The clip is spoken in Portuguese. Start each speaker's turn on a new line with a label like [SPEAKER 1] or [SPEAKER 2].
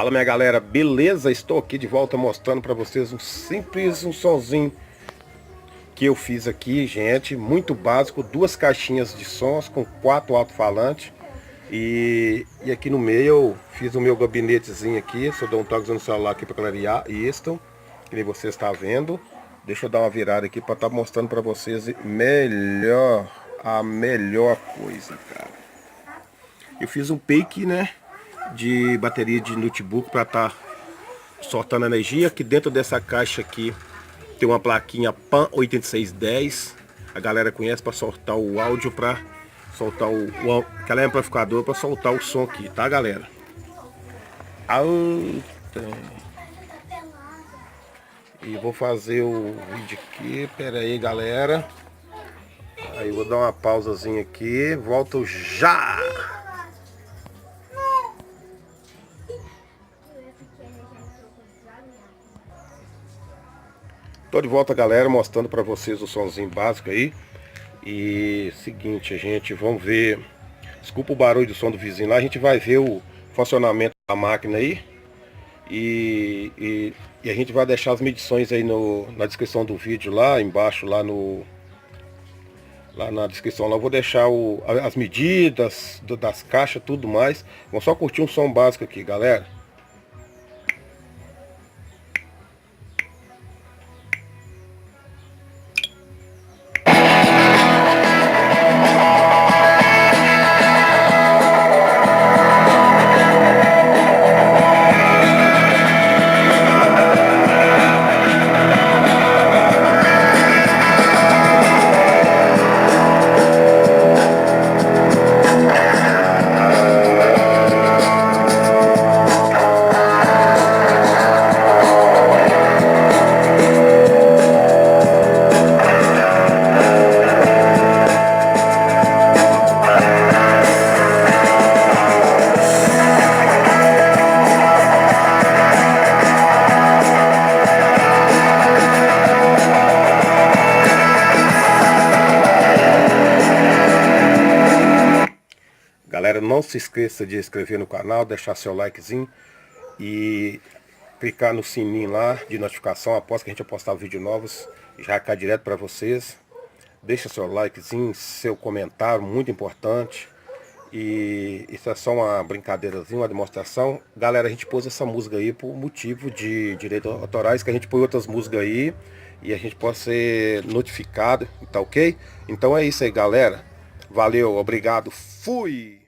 [SPEAKER 1] Fala minha galera, beleza? Estou aqui de volta mostrando para vocês um sonzinho que eu fiz aqui, gente, muito básico, duas caixinhas de sons com 4 alto-falantes e aqui no meio eu fiz o meu gabinetezinho aqui, só dou um toque no celular aqui para clarear isto, que nem você está vendo. Deixa eu dar uma virada aqui para estar mostrando para vocês a melhor coisa, cara. Eu fiz um pique, né, de bateria de notebook para estar soltando energia. Aqui dentro dessa caixa aqui tem uma plaquinha PAN 8610. A galera conhece para soltar o áudio, para soltar aquela amplificador para soltar o som aqui, tá galera? E vou fazer o vídeo aqui, pera aí galera. Aí vou dar uma pausazinha aqui, volto já! Tô de volta galera, mostrando para vocês o somzinho básico aí. E seguinte, a gente vamos ver, desculpa o barulho do som do vizinho lá, a gente vai ver o funcionamento da máquina aí. E a gente vai deixar as medições aí na descrição do vídeo lá embaixo, lá na descrição lá eu vou deixar as medidas das caixas, tudo mais. Vamos só curtir um som básico aqui galera. Galera, não se esqueça de se inscrever no canal, deixar seu likezinho e clicar no sininho lá de notificação após que a gente postar vídeos novos, já cai direto para vocês. Deixa seu likezinho, seu comentário, muito importante. E isso é só uma brincadeirazinha, uma demonstração. Galera, a gente pôs essa música aí por motivo de direitos autorais, que a gente põe outras músicas aí e a gente pode ser notificado, tá ok? Então é isso aí galera, valeu, obrigado, fui!